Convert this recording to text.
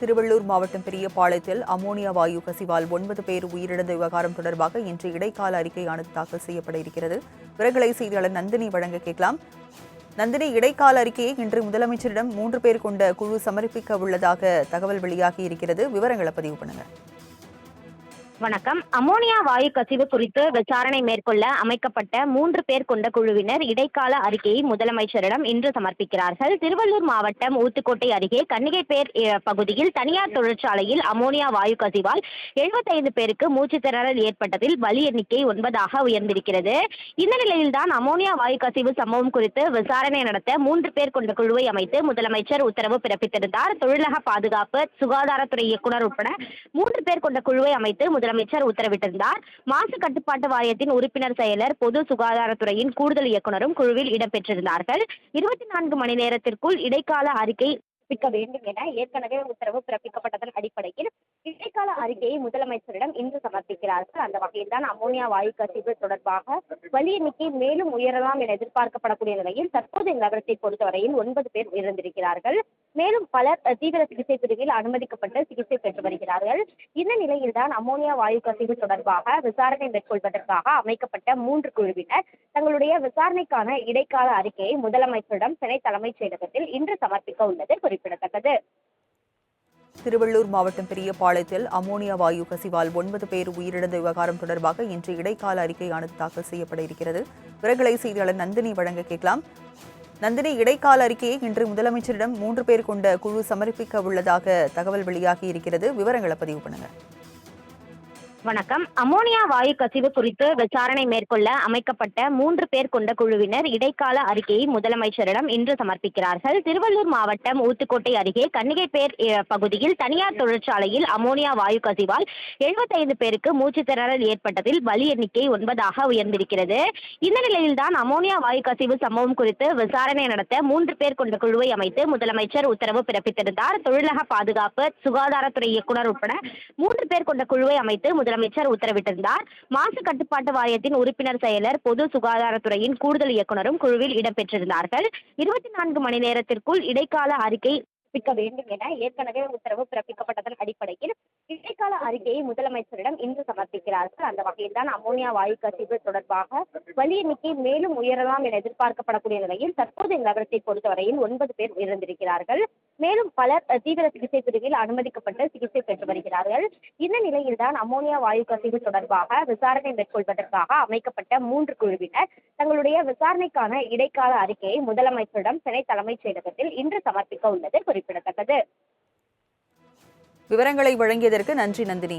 திருவள்ளூர் மாவட்டம் பெரியபாளையத்தில் அமோனியா வாயு கசிவால் 9 பேர் உயிரிழந்த விவகாரம் தொடர்பாக இன்று இடைக்கால அறிக்கையானது தாக்கல் செய்யப்பட இருக்கிறது. விவரங்களை செய்தியாளர் நந்தினி வழங்க கேட்கலாம். நந்தினி, இடைக்கால அறிக்கையை இன்று முதலமைச்சரிடம் 3 பேர் கொண்ட குழு சமர்ப்பிக்க உள்ளதாக தகவல் வெளியாகி இருக்கிறது. விவரங்களை பதிவு பண்ணுங்க. வணக்கம். அமோனியா வாயு கசிவு குறித்து விசாரணை மேற்கொள்ள அமைக்கப்பட்ட 3 பேர் கொண்ட குழுவினர் இடைக்கால அறிக்கையை முதலமைச்சரிடம் இன்று சமர்ப்பிக்கிறார்கள். திருவள்ளூர் மாவட்டம் ஊத்துக்கோட்டை அருகே கன்னிகைப்பேர் பகுதியில் தனியார் தொழிற்சாலையில் அமோனியா வாயு கசிவால் 75 பேருக்கு மூச்சுத் திணறல் ஏற்பட்டதில் பலி எண்ணிக்கை 9ஆக உயர்ந்திருக்கிறது. இந்த நிலையில்தான் அமோனியா வாயு கசிவு சம்பவம் குறித்து விசாரணை நடத்த 3 பேர் கொண்ட குழுவை அமைத்து முதலமைச்சர் உத்தரவு பிறப்பித்திருந்தார். தொழிலக பாதுகாப்பு, சுகாதாரத்துறை இயக்குநர் உட்பட 3 பேர் கொண்ட குழுவை அமைத்து முதலமைச்சர் உத்தரவிட்டிருந்தார். மாசு கட்டுப்பாட்டு வாரியத்தின் உறுப்பினர் செயலர், பொது சுகாதாரத்துறையின் கூடுதல் இயக்குநரும் குழுவில் இடம்பெற்றிருந்தார்கள். 24 மணி நேரத்திற்குள் இடைக்கால அறிக்கை பிறப்பிக்க வேண்டும் என ஏற்கனவே உத்தரவு பிறப்பிக்கப்பட்டதன் அடிப்படையில் இடைக்கால அறிக்கையை முதலமைச்சரிடம் இன்று சமர்ப்பிக்கிறார்கள். அந்த வகையில்தான் அமோனியா வாயு கசிவு தொடர்பாக பலி எண்ணிக்கை மேலும் உயரலாம் என எதிர்பார்க்கப்படக்கூடிய நிலையில் தற்போதைய நிலவரத்தை பொறுத்தவரையில் 9 பேர் உயிரிழந்திருக்கிறார்கள். மேலும் பலர் தீவிர சிகிச்சை பிரிவில் அனுமதிக்கப்பட்டு சிகிச்சை பெற்று வருகிறார்கள். இந்த நிலையில்தான் அமோனியா வாயு கசிவு தொடர்பாக விசாரணை மேற்கொள்வதற்காக அமைக்கப்பட்ட 3 குழுவினர் தங்களுடைய விசாரணைக்கான இடைக்கால அறிக்கையை முதலமைச்சரிடம் சென்னை தலைமைச் செயலகத்தில் இன்று சமர்ப்பிக்க உள்ளது குறிப்பிடத்தக்கது. திருவள்ளூர் மாவட்டம் பெரியபாளையத்தில் அமோனியா வாயு கசிவால் 9 பேர் உயிரிழந்த விவகாரம் தொடர்பாக இன்று இடைக்கால அறிக்கையானது தாக்கல் செய்யப்பட இருக்கிறது. விவரங்களை செய்தியாளர் நந்தினி வழங்க கேட்கலாம். நந்தினி, இடைக்கால அறிக்கையை இன்று முதலமைச்சரிடம் 3 பேர் கொண்ட குழு சமர்ப்பிக்க உள்ளதாக தகவல் வெளியாகி இருக்கிறது. விவரங்களை பதிவு பண்ணுங்க. வணக்கம். அமோனியா வாயு கசிவு குறித்து விசாரணை மேற்கொள்ள அமைக்கப்பட்ட 3 பேர் கொண்ட குழுவினர் இடைக்கால அறிக்கையை முதலமைச்சரிடம் இன்று சமர்ப்பிக்கிறார்கள். திருவள்ளூர் மாவட்டம் ஊத்துக்கோட்டை அருகே கன்னிகைப்பேர் பகுதியில் தனியார் தொழிற்சாலையில் அமோனியா வாயு கசிவால் 75 பேருக்கு மூச்சுத் திணறல் ஏற்பட்டதில் பலி எண்ணிக்கை 9ஆக உயர்ந்திருக்கிறது. இந்த நிலையில்தான் அமோனியா வாயு கசிவு சம்பவம் குறித்து விசாரணை நடத்த 3 பேர் கொண்ட குழுவை அமைத்து முதலமைச்சர் உத்தரவு பிறப்பித்திருந்தார். தொழிலக பாதுகாப்பு, சுகாதாரத்துறை இயக்குநர் உட்பட 3 பேர் கொண்ட குழுவை அமைத்து முதலமைச்சர் உத்தரவிட்டிருந்தார். மாசு கட்டுப்பாட்டு வாரியத்தின் உறுப்பினர் செயலர், பொது சுகாதாரத்துறையின் கூடுதல் இயக்குநரும் குழுவில் இடம்பெற்றிருந்தார்கள். 24 மணி நேரத்திற்குள் இடைக்கால அறிக்கை பிறப்பிக்க வேண்டும் என ஏற்கனவே உத்தரவு பிறப்பிக்கப்பட்டதன் அடிப்படையில் இடைக்கால அறிக்கையை முதலமைச்சரிடம் இன்று சமர்ப்பிக்கிறார்கள். அந்த வகையில்தான் அமோனியா வாயு கசிவு தொடர்பாக பலி எண்ணிக்கை மேலும் உயரலாம் என எதிர்பார்க்கப்படக்கூடிய நிலையில் தற்போதைய நிலவரத்தை பொறுத்தவரையில் 9 பேர் உயிரிழந்திருக்கிறார்கள். மேலும் பலர் தீவிர சிகிச்சை பிரிவில் அனுமதிக்கப்பட்டு சிகிச்சை பெற்று வருகிறார்கள். இந்த நிலையில்தான் அமோனியா வாயு கசிவு தொடர்பாக விசாரணை மேற்கொள்வதற்காக அமைக்கப்பட்ட 3 குழுவினர் தங்களுடைய விசாரணைக்கான இடைக்கால அறிக்கையை முதலமைச்சரிடம் சென்னை தலைமைச் செயலகத்தில் இன்று சமர்ப்பிக்க உள்ளது குறிப்பிடத்தக்கது. விவரங்களை வழங்கியதற்கு நன்றி நந்தினி.